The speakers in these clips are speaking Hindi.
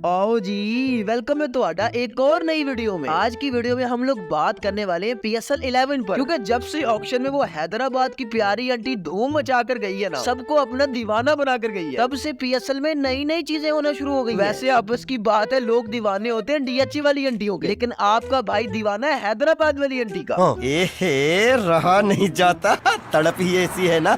आओ जी, वेलकम है ਤੁਹਾਡਾ एक और नई वीडियो में। आज की वीडियो में हम लोग बात करने वाले हैं PSL 11 पर, क्योंकि जब से ऑक्शन में वो हैदराबाद की प्यारी आंटी धूम मचा कर गई है ना, सबको अपना दीवाना बना कर गई है, तब से PSL में नई नई चीजें होना शुरू हो गई। वैसे आपस की बात है, लोग दीवाने होते हैं DH वाली आंटियों के, लेकिन आपका भाई दीवाना है हैदराबाद वाली आंटी का। रहा नहीं जाता, तड़प ही ऐसी है ना।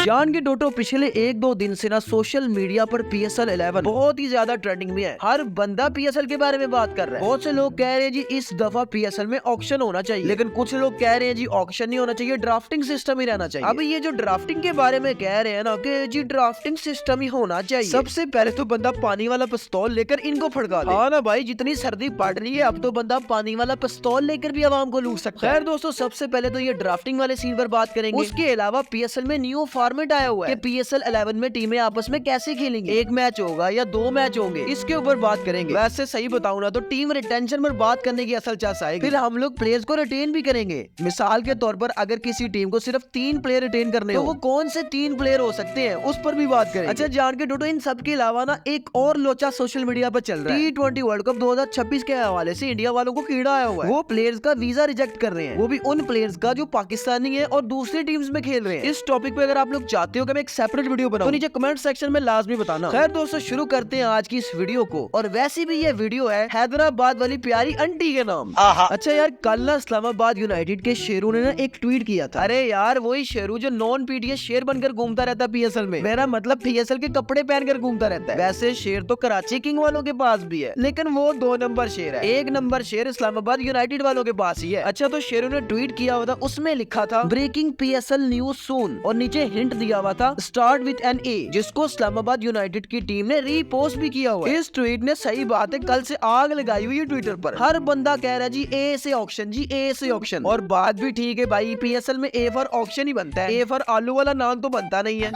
जान के टोटो पिछले 1-2 दिन से ना सोशल मीडिया पर PSL 11 बहुत ही ज्यादा ट्रेंडिंग में है। हर बंदा PSL के बारे में बात कर रहा है। बहुत से लोग कह रहे हैं जी इस दफा PSL में ऑक्शन होना चाहिए, लेकिन कुछ लोग कह रहे हैं जी ऑक्शन नहीं होना चाहिए, ड्राफ्टिंग सिस्टम ही रहना चाहिए। अब ये जो ड्राफ्टिंग के बारे में कह रहे हैं ना कि जी ड्राफ्टिंग सिस्टम ही होना चाहिए, सबसे पहले तो बंदा पानी वाला पिस्तौल लेकर इनको फड़का दे। हाँ ना भाई, जितनी सर्दी पड़ रही है अब तो बंदा पानी वाला पिस्तौल लेकर भी आवाम को लूट सकता है। खैर दोस्तों, सबसे पहले तो ये ड्राफ्टिंग वाले सीन पर बात करेंगे। उसके अलावा PSL में न्यू फॉर्मेट आया हुआ है कि PSL 11 में टीमें आपस में कैसे खेलेंगी, एक मैच होगा या 2 मैच होंगे, इसके ऊपर बात करेंगे। वैसे सही बताऊं ना तो टीम रिटेंशन पर बात करने की असल चास आएगी। फिर हम लोग प्लेयर्स को रिटेन भी करेंगे। मिसाल के तौर पर अगर किसी टीम को सिर्फ 3 प्लेयर रिटेन करने हो, तो वो कौन से 3 प्लेयर हो सकते हैं, उस पर भी बात करेंगे। अच्छा जान के टोटो, इन सब के अलावा ना एक और लोचा सोशल मीडिया पर चल रहा है। T20 वर्ल्ड कप 2026 के हवाले से इंडिया वालों को कीड़ा आया हुआ है। वो प्लेयर्स का वीजा रिजेक्ट कर रहे हैं, वो भी उन प्लेयर्स का जो पाकिस्तानी है और दूसरी टीम्स में खेल रहे हैं। इस टॉपिक पे अगर आप लोग चाहते हो कि मैं एक सेपरेट वीडियो बनाऊं, तो नीचे कमेंट सेक्शन में लाजमी बताना। खैर दोस्तों, शुरू करते हैं आज की इस वीडियो को। और वैसे भी ये वीडियो है हैदराबाद वाली प्यारी आंटी के नाम। अच्छा यार, कल ना इस्लामाबाद यूनाइटेड के शेरू ने ना एक ट्वीट किया था। अरे यार, वही शेरू जो नॉन PTS शेर बनकर घूमता रहता है PSL में, मेरा मतलब PSL के कपड़े पहनकर घूमता रहता है। वैसे शेर तो कराची किंग वालों के पास भी है, लेकिन वो 2 नंबर शेर है। 1 नंबर शेर इस्लामाबाद यूनाइटेड वालों के पास ही है। अच्छा, तो शेरू ने ट्वीट किया हुआ था, उसमें लिखा था ब्रेकिंग PSL न्यूज सून, और नीचे हिंट दिया हुआ था स्टार्ट विद एन A, जिसको इस्लामाबाद यूनाइटेड की टीम ने रीपोस्ट भी किया हुआ है। इस ट्वीट ने सही बात है कल से आग लगाई हुई है ट्विटर पर। हर बंदा कह रहा है जी A से ऑक्शन, जी A से ऑक्शन। और बात भी ठीक है भाई, PSL में A फॉर ऑक्शन ही बनता है, A फॉर आलू वाला नान तो बनता नहीं है।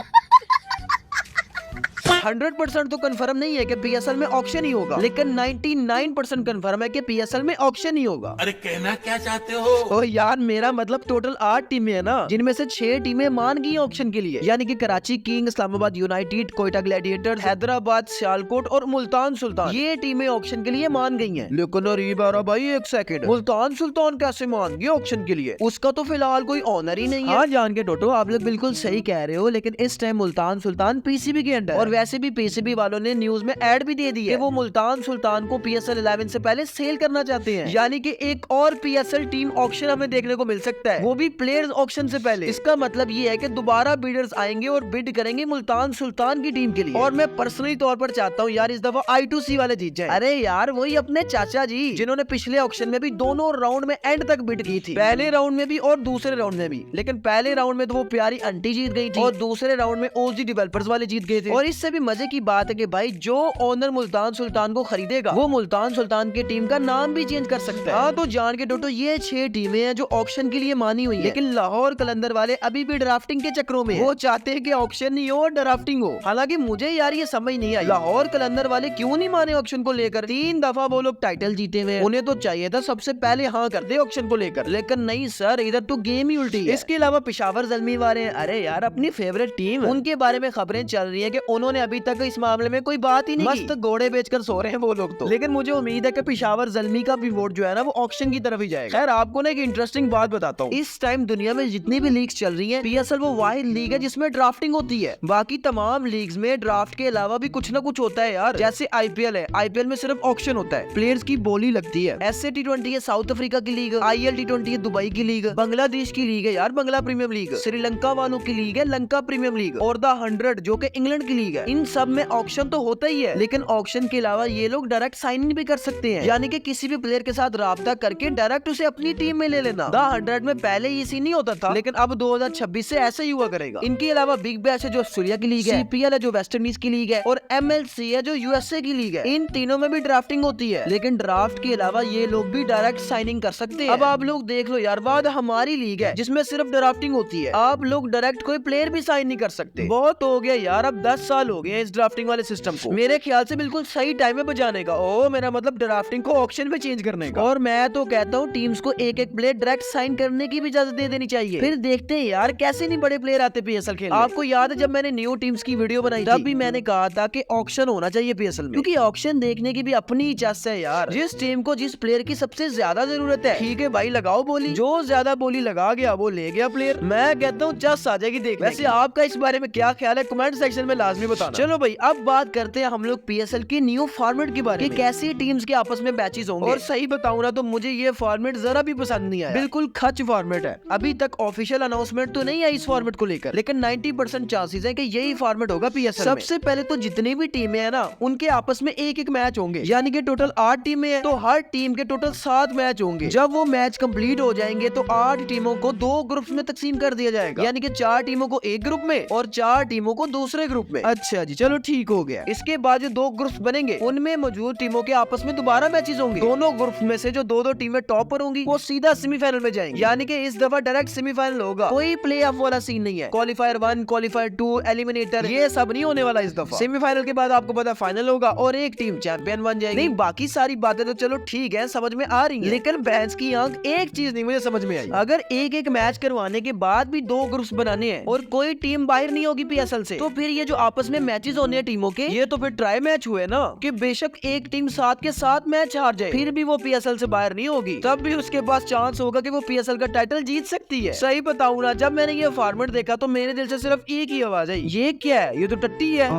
100% तो कंफर्म नहीं है कि PSL में ऑक्शन ही होगा, लेकिन 99% कंफर्म है कि PSL में ऑक्शन ही होगा। अरे कहना क्या चाहते हो? ओ यार, मेरा मतलब टोटल 8 टीमें है ना, जिनमें से 6 टीमें मान गई ऑक्शन के लिए, यानी कि Karachi king, Islamabad United, Quetta Gladiators, Hyderabad, Sialkot और मुल्तान सुल्तान, ये टीमें ऑक्शन के लिए मान गई हैं। लेकिन अरे बारा भाई, एक सेकंड, मुल्तान सुल्तान कैसे मान गई ऑक्शन के लिए? उसका तो फिलहाल कोई ऑनर ही नहीं है। हाँ जान के टोटो, आप लोग बिल्कुल सही कह रहे हो, लेकिन इस टाइम मुल्तान सुल्तान PCB के अंडर, और वैसे भी PCB वालों ने न्यूज में ऐड भी दे दी है कि वो मुल्तान सुल्तान को PSL 11 से पहले सेल करना चाहते हैं, यानी कि एक और PSL टीम ऑक्शन हमें देखने को मिल सकता है, वो भी प्लेयर्स ऑक्शन से पहले। इसका मतलब ये है कि दोबारा बिडर्स आएंगे और बिड करेंगे मुल्तान सुल्तान की टीम के लिए। और मैं पर्सनली तौर पर चाहता हूँ यार इस दफा I2C वाले जीत जाए। अरे यार, वही अपने चाचा जी जिन्होंने पिछले ऑक्शन में भी दोनों राउंड में एंड तक बिड की थी, पहले राउंड में भी और दूसरे राउंड में भी। लेकिन पहले राउंड में तो वो प्यारी आंटी जीत गई थी, और दूसरे राउंड में OG डेवलपर्स वाले जीत गए थे। और इससे भी मजे की बात है कि भाई जो ओनर मुल्तान सुल्तान को खरीदेगा, वो मुल्तान सुल्तान की टीम का नाम भी चेंज कर सकता है। हाँ तो जान के टोटो, ये 6 टीमें हैं जो ऑक्शन के लिए मानी हुई है, लेकिन लाहौर कलंदर वाले अभी भी ड्राफ्टिंग के चक्रों में, वो चाहते हैं कि ऑक्शन नहीं हो, ड्राफ्टिंग हो। हालांकि मुझे यार ये समझ नहीं आई, लाहौर कलंदर वाले क्यों नहीं माने ऑक्शन को लेकर? 3 दफा वो लोग टाइटल जीते हुए, उन्हें तो चाहिए था सबसे पहले हाँ कर दे ऑक्शन को लेकर, लेकिन नहीं सर, इधर तो गेम ही उल्टी है। इसके अलावा पेशावर जल्मी वाले, अरे यार अपनी फेवरेट टीम, उनके बारे में खबरें चल रही है कि उन्होंने अभी तक इस मामले में कोई बात ही नहीं, मस्त घोड़े बेचकर सो रहे हैं वो लोग तो। लेकिन मुझे उम्मीद है कि पेशावर जल्मी का भी वोट जो है ना, वो ऑक्शन की तरफ ही जाएगा। खैर, आपको ना एक इंटरेस्टिंग बात बताता हूँ, इस टाइम दुनिया में जितनी भी लीग्स चल रही हैं, PSL वो वाहिद लीग है जिसमें ड्राफ्टिंग होती है। बाकी तमाम लीग्स में ड्राफ्ट के अलावा भी कुछ ना कुछ होता है यार। जैसे IPL है, IPL में सिर्फ ऑक्शन होता है, प्लेयर्स की बोली लगती है। SC T20 है साउथ अफ्रीका की लीग, IL T20 है दुबई की लीग, बांग्लादेश की लीग है यार बांग्ला प्रीमियम लीग, श्रीलंका वालों की लीग है लंका प्रीमियम लीग, और द 100 जो कि इंग्लैंड की लीग है। इन सब में ऑक्शन तो होता ही है, लेकिन ऑक्शन के अलावा ये लोग डायरेक्ट साइन इन भी कर सकते हैं, यानी कि किसी भी प्लेयर के साथ राब्ता करके डायरेक्ट उसे अपनी टीम में ले लेना। द 100 में पहले ये सीन नहीं होता था, लेकिन अब 2026 से ऐसा ही हुआ करेगा। इनके अलावा बिग बैश है जो ऑस्ट्रेलिया की लीग है, CPL है जो वेस्ट इंडीज की लीग है, और MLC है जो USA की लीग है। इन तीनों में भी ड्राफ्टिंग होती है, लेकिन ड्राफ्ट के अलावा ये लोग भी डायरेक्ट साइनिंग कर सकते हैं। अब आप लोग देख लो यार, बाद हमारी लीग है जिसमें सिर्फ ड्राफ्टिंग होती है, आप लोग डायरेक्ट कोई प्लेयर भी साइन नहीं कर सकते। बहुत हो गया यार, अब 10 साल हो गए हैं इस ड्राफ्टिंग वाले सिस्टम को। मेरे ख्याल से बिल्कुल सही टाइम है बजाने का। ओ मेरा मतलब ड्राफ्टिंग को ऑक्शन में चेंज करने का। और मैं तो कहता हूँ टीम्स को एक एक प्लेयर डायरेक्ट साइन करने की भी इजाजत दे देनी चाहिए। फिर देखते हैं यार कैसे नहीं बड़े प्लेयर आते पीएसएल खेलने। आपको याद है जब मैंने न्यू टीम्स की वीडियो बनाई तब भी मैंने कहा था कि ऑक्शन होना चाहिए पीएसएल में, क्योंकि ऑक्शन देखने की भी अपनी इजाजत है यार। जिस टीम को जिस प्लेयर की सबसे ज्यादा जरूरत है, ठीक है भाई लगाओ बोली, जो ज्यादा बोली लगा गया वो ले गया प्लेयर। मैं कहता हूँ जस्ट आ जाएगी देख। वैसे आपका इस बारे में क्या ख्याल है कमेंट सेक्शन में लाजमी बताना। चलो भाई अब बात करते हैं हम लोग पीएसएल के न्यू फॉर्मेट के बारे में, कैसी टीम्स के आपस में मैचेस होंगे। और सही बताऊं ना तो मुझे ये फॉर्मेट जरा भी पसंद नहीं आया, बिल्कुल खच फॉर्मेट है। अभी तक ऑफिशियल अनाउंसमेंट तो नहीं आई इस फॉर्मेट को लेकर, लेकिन 90% चांसेस है कि यही फॉर्मेट होगा पीएसएल में। सबसे पहले तो जितनी भी टीमें हैं ना उनके आपस में एक एक मैच होंगे, यानी कि टोटल 8 टीमें हैं तो हर टीम के टोटल 7 मैच होंगे। जब वो मैच कंप्लीट हो जाएंगे तो 8 टीमों को 2 ग्रुप्स में तकसीम कर दिया जाएगा, यानी कि 4 टीमों को एक ग्रुप में और 4 टीमों को दूसरे ग्रुप में। अच्छा जी चलो ठीक हो गया। इसके बाद जो 2 ग्रुप्स बनेंगे उनमें मौजूद टीमों के आपस में दोबारा मैचेस होंगे। दोनों ग्रुप्स में से जो 2-2 टीमें टॉप पर होंगी वो सीधा सेमीफाइनल में जाएंगी, यानी कि इस दफा डायरेक्ट सेमीफाइनल होगा, कोई प्ले ऑफ वाला सीन नहीं है। क्वालीफायर 1, क्वालीफायर 2, एलिमिनेटर ये सब नहीं होने वाला इस दफा। सेमीफाइनल के बाद आपको पता फाइनल होगा और एक टीम चैंपियन बन जाएगी। नहीं बाकी सारी बातें तो चलो ठीक है समझ में आ रही है, लेकिन भैंस की आंख एक चीज नहीं मुझे समझ में आई। अगर एक एक मैच करवाने के बाद भी 2 ग्रुप्स बनाने हैं और कोई टीम बाहर नहीं होगी पीएसएल से, तो फिर ये जो आपस में मैचेस होने हैं टीमों के, ये तो फिर ट्राई मैच हुए ना कि बेशक एक टीम 7 के 7 मैच हार जाए फिर भी वो पीएसएल से बाहर नहीं होगी, तब भी उसके पास चांस होगा कि वो पीएसएल का टाइटल जीत सकती है। सही बताऊं ना जब मैंने ये फॉर्मेट देखा तो मेरे दिल से सिर्फ एक ही आवाज आई, ये क्या है, ये तो टट्टी है।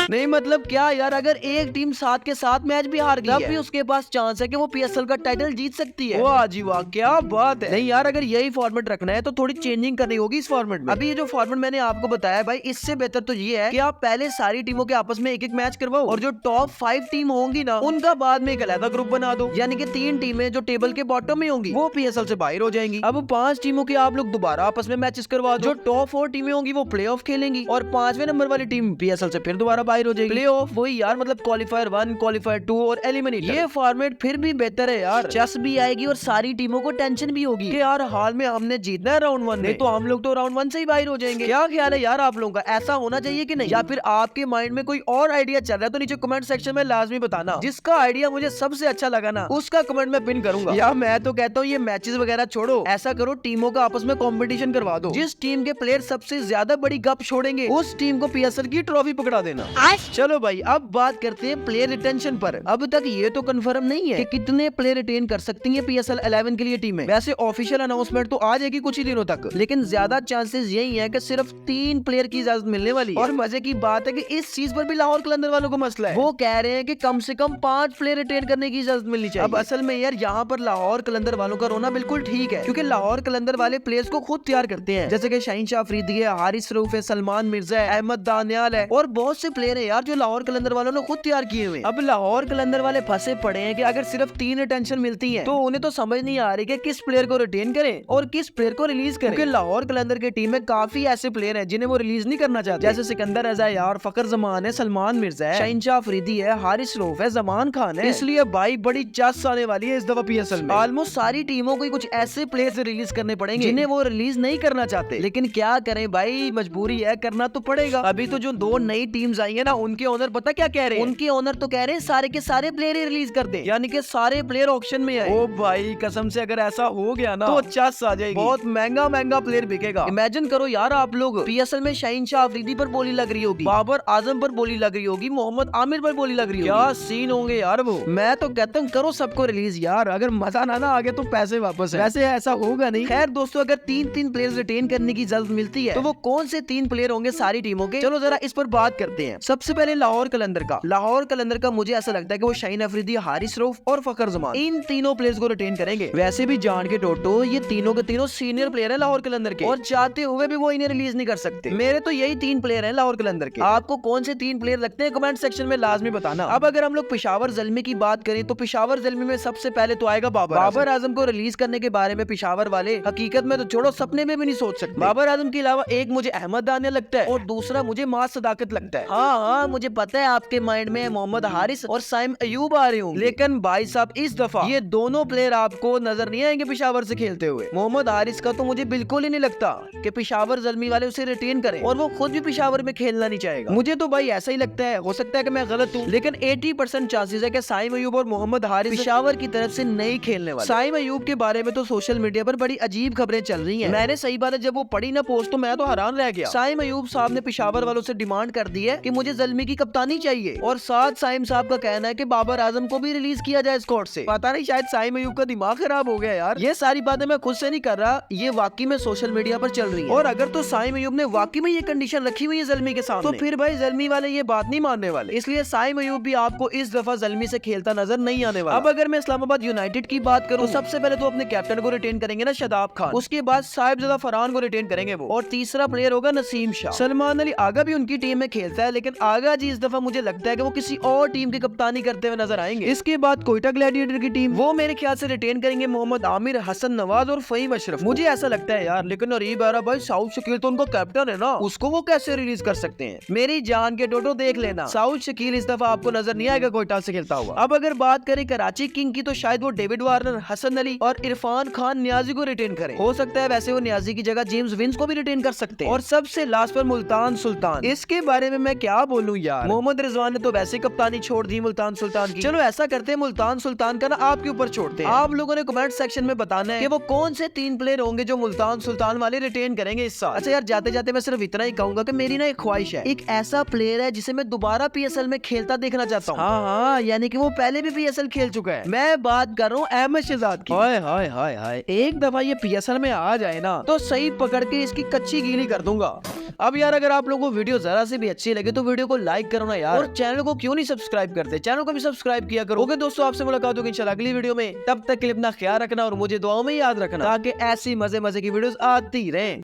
नहीं मतलब क्या यार, अगर एक टीम 7 के 7 मैच भी हार गई तब भी उसके पास चांस है कि वो पीएसएल का टाइटल जीत सकती है। वाह जी वाह क्या बात है। नहीं यार अगर यही फॉर्मेट रखना है तो थोड़ी चेंजिंग करनी होगी इस फॉर्मेट में। अभी ये जो फॉर्मेट मैंने आपको बताया भाई इससे बेहतर तो ये है कि आप पहले सारी टीमों के आपस में एक एक मैच करवाओ और जो टॉप 5 टीम होंगी ना उनका बाद में एक अलग ग्रुप बना दो, यानी कि 3 टीमें जो टेबल के बॉटम में होंगी वो पीएसएल से बाहर हो जाएंगी। अब 5 टीमों के आप लोग दोबारा आपस में मैचेस करवा दो, जो टॉप 4 टीमें होंगी वो प्ले ऑफ खेलेंगी और 5वें नंबर वाली टीम पीएसएल से फिर दोबारा बाहर हो जाएगी। प्ले ऑफ वही यार मतलब क्वालीफायर 1, क्वालीफायर 2 और एलिमिनेटर। ये फॉर्मेट फिर भी बेहतर है यार, चेस भी आएगी और सारी टीमों को टेंशन भी होगी कि यार हाल में हमने जीतना है राउंड 1 में, तो हम लोग तो राउंड 1 से ही बाहर हो जाएंगे। क्या ख्याल है यार आप लोगों का, ऐसा होना चाहिए कि नहीं, या फिर आपके माइंड में कोई और आइडिया चल रहा है तो नीचे कमेंट सेक्शन में लाजमी बताना। जिसका आइडिया मुझे सबसे अच्छा लगा ना उसका कमेंट में पिन करूंगा। या मैं तो कहता हूँ ये मैचेस वगैरह छोड़ो, ऐसा करो टीमों का आपस में कंपटीशन करवा दो, जिस टीम के प्लेयर सबसे ज्यादा बड़ी गप छोड़ेंगे उस टीम को पीएसएल की ट्रॉफी पकड़ा देना। चलो भाई अब बात करते हैं प्लेयर रिटेंशन पर। अब तक ये तो कंफर्म नहीं है कि कितने प्लेयर रिटेन कर सकती है पीएसएल 11 के लिए टीमें। वैसे ऑफिशियल अनाउंसमेंट तो आ जाएगी कुछ ही दिनों तक, लेकिन ज्यादा चांसेस यही है कि सिर्फ 3 प्लेयर की इजाजत मिलने वाली है। और मजे की बात है कि इस चीज पर भी लाहौर कलंदर वालों को मसला है, वो कह रहे हैं कि कम से कम 5 प्लेयर रिटेन करने की इजाजत मिलनी चाहिए। अब असल में यार यहाँ पर लाहौर कलंदर वालों का रोना बिल्कुल ठीक है, क्योंकि लाहौर कलंदर वाले प्लेयर्स को खुद तैयार करते हैं, जैसे कि शाहीन शाह अफरीदी है, हारिस रऊफ है, सलमान मिर्जा है, अहमद दानियाल है और बहुत से प्लेयर है यार जो लाहौर कलंदर वालों ने खुद तैयार किए हुए। अब लाहौर कलंदर वाले फंसे पड़े हैं कि अगर सिर्फ 3 रिटेंशन मिलती है तो उन्हें तो समझ नहीं आ रही कि किस प्लेयर को रिटेन करें और किस प्लेयर को रिलीज करें, क्योंकि लाहौर कलंदर की टीम में काफी ऐसे प्लेयर हैं जिन्हें वो रिलीज नहीं करना चाहते, जैसे सिकंदर रजा यार, फकर जमान है, सलमान मिर्जा है, शाहीन शाह अफरीदी है, हारिस रऊफ है, जमान खान है। इसलिए भाई बड़ी चस आने वाली है इस दफा पीएसएल में। ऑलमोस्ट सारी टीमों को कुछ ऐसे प्लेयर रिलीज करने पड़ेंगे जिन्हें वो रिलीज नहीं करना चाहते, लेकिन क्या करें भाई मजबूरी है, करना तो पड़ेगा। अभी तो जो 2 नई टीम्स आई है ना उनके ओनर पता क्या कह रहे हैं, उनके ओनर तो कह रहे हैं सारे के सारे प्लेयर ही रिलीज कर दे, यानी कि सारे प्लेयर ऑक्शन में आए। ओ भाई कसम से अगर ऐसा हो गया ना तो चस आ जाएगी, बहुत महंगा महंगा प्लेयर बिकेगा। इमेजिन करो यार आप लोग पीएसएल में शाहीन शाह अफरीदी पर बोली लग रही होगी, बाबर आजम पर बोली लग रही होगी, मोहम्मद आमिर पर बोली लग रही होगी, क्या सीन होंगे यार वो। मैं तो कहता हूँ करो सबको रिलीज यार, अगर मजा ना आगे तो पैसे वापस है। वैसे ऐसा होगा नहीं। खैर दोस्तों अगर 3 प्लेयर रिटेन करने की इजाजत मिलती है तो वो कौन से 3 प्लेयर होंगे सारी टीमों के, चलो जरा इस पर बात करते हैं। सबसे पहले लाहौर कलंदर का। लाहौर कलंदर का मुझे ऐसा लगता है कि वो शाहीन अफरीदी, हारिस रऊफ और फकर जमान इन तीनों प्लेयर्स को रिटेन करेंगे। वैसे भी जान के टोटो ये तीनों के तीनों सीनियर प्लेयर है लाहौर कलंदर के और चाहते हुए भी वो इन्हें रिलीज नहीं कर सकते। मेरे तो यही 3 प्लेयर हैं लाहौर कलंदर के। आपको कौन से 3 प्लेयर लगते हैं कमेंट सेक्शन में लाजमी बताना। अब अगर हम लोग पेशावर ज़ल्मी की बात करें तो पेशावर ज़ल्मी में सबसे पहले तो आएगा बाबर आजम को रिलीज करने के बारे में पेशावर वाले हकीकत में तो छोड़ो सपने में भी नहीं सोच सकते। बाबर आजम के अलावा एक मुझे अहमद दानियाल लगता है और दूसरा मुझे मास सदाकत लगता है। हाँ हाँ मुझे पता है आपके माइंड में मोहम्मद हारिस और साइम अयूब आ रहे होंगे, लेकिन भाई साहब इस दफा ये दोनों प्लेयर आपको नजर नहीं आएंगे पेशावर से खेलते हुए। मोहम्मद हारिस का तो मुझे बिल्कुल ही नहीं लगता कि पेशावर ज़ल्मी वाले उसे रिटेन करें, और वो खुद भी पेशावर में खेलना नहीं चाहेगा। मुझे तो भाई ऐसा ही लगता है, हो सकता है कि मैं गलत हूँ, लेकिन 80% चांसेस है कि साइम अयूब और मोहम्मद हारिस पेशावर की तरफ से नहीं खेलने वाले। साइम अयूब के बारे में तो सोशल मीडिया पर बड़ी अजीब खबरें चल रही हैं। मैंने सही बात है जब वो पढ़ी ना पोस्ट तो मैं तो हैरान रह गया। साइम अयूब साहब ने पेशावर वालों से डिमांड कर दी है कि मुझे ज़ल्मी की कप्तानी चाहिए, और साथ साइम साहब का कहना है कि बाबर आजम को भी रिलीज किया जाए स्क्वाड से। पता नहीं शायद साइम अयूब का दिमाग खराब हो गया यार। ये सारी बातें मैं खुद से नहीं कर रहा, ये वाकई में सोशल मीडिया पर चल रही है। और अगर तो साइम अयूब ने वाकई में ये कंडीशन रखी हुई है ज़ल्मी के सामने, तो फिर भाई ज़ल्मी वाले ये बात नहीं मानने वाले। इसलिए साइम अयूब भी आपको इस दफा ज़ल्मी से खेलता नजर नहीं आने वाला। अब अगर मैं इस्लामाबाद यूनाइटेड की बात करूं, तो सबसे पहले तो अपने कैप्टन को रिटेन करेंगे ना शादाब खान, उसके बाद साहिबजादा फरहान को रिटेन करेंगे वो, और तीसरा प्लेयर होगा नसीम शाह। सलमान अली आगा भी उनकी टीम में खेलता है, लेकिन आगा जी इस दफा मुझे लगता है कि वो किसी और टीम की कप्तानी करते हुए नजर आएंगे। इसके बाद कोयटा ग्लैडिएटर की टीम, वो मेरे ख्याल से रिटेन करेंगे मोहम्मद आमिर, हसन नवाज और फहीम अशरफ। मुझे ऐसा लगता है यार, लेकिन नरीब आरा भाई साउथ शकील तो उनका कैप्टन है ना, उसको वो कैसे रिलीज कर सकते हैं? मेरी जान के टोटो देख लेना, साउथ शकील इस दफा आपको नजर नहीं आएगा कोयटा से खेलता हुआ। अब अगर बात करें कराची किंग की, तो शायद वो डेविड वार्नर, हसन अली और इरफान खान नियाजी को रिटेन करें। हो सकता है वैसे वो नियाजी की जगह जेम्स विंस को भी रिटेन कर सकते हैं। और सबसे लास्ट पर मुल्तान सुल्तान, इसके बारे में मैं क्या बोलूं यार, मोहम्मद रिजवान ने तो वैसे कप्तानी छोड़ दी मुल्तान सुल्तान की। चलो ऐसा करते हैं, मुल्तान सुल्तान का ना आपके ऊपर छोड़ते हैं। आप लोगों ने कमेंट सेक्शन में बताना है कि वो कौन से 3 प्लेयर होंगे जो मुल्तान सुल्तान वाले रिटेन करेंगे इस साल। अच्छा यार, जाते जाते मैं सिर्फ इतना ही कहूंगा कि मेरी ना एक ख्वाहिश है, एक ऐसा प्लेयर है जिसे मैं दोबारा पीएसएल में खेलता देखना चाहता हूँ। हाँ, यानी कि वो पहले भी पीएसएल खेल चुका है। मैं बात कर रहा हूँ अहमद शहजाद की। हाय हाय हाय हाय, एक दफा ये पीएसएल में आ जाए ना तो सही पकड़ के इसकी कच्ची गीली कर दूंगा। अब यार, अगर आप लोगों को वीडियो जरा से भी अच्छी लगे तो वीडियो को लाइक करो ना यार, और चैनल को क्यों नहीं सब्सक्राइब करते, चैनल को भी सब्सक्राइब किया करो। ओके दोस्तों, आपसे मुलाकात होगी इंशाल्लाह अगली वीडियो में। तब तक के लिए अपना ख्याल रखना और मुझे दुआओं में याद रखना, ताकि ऐसी मजे मजे की वीडियोस आती रहें।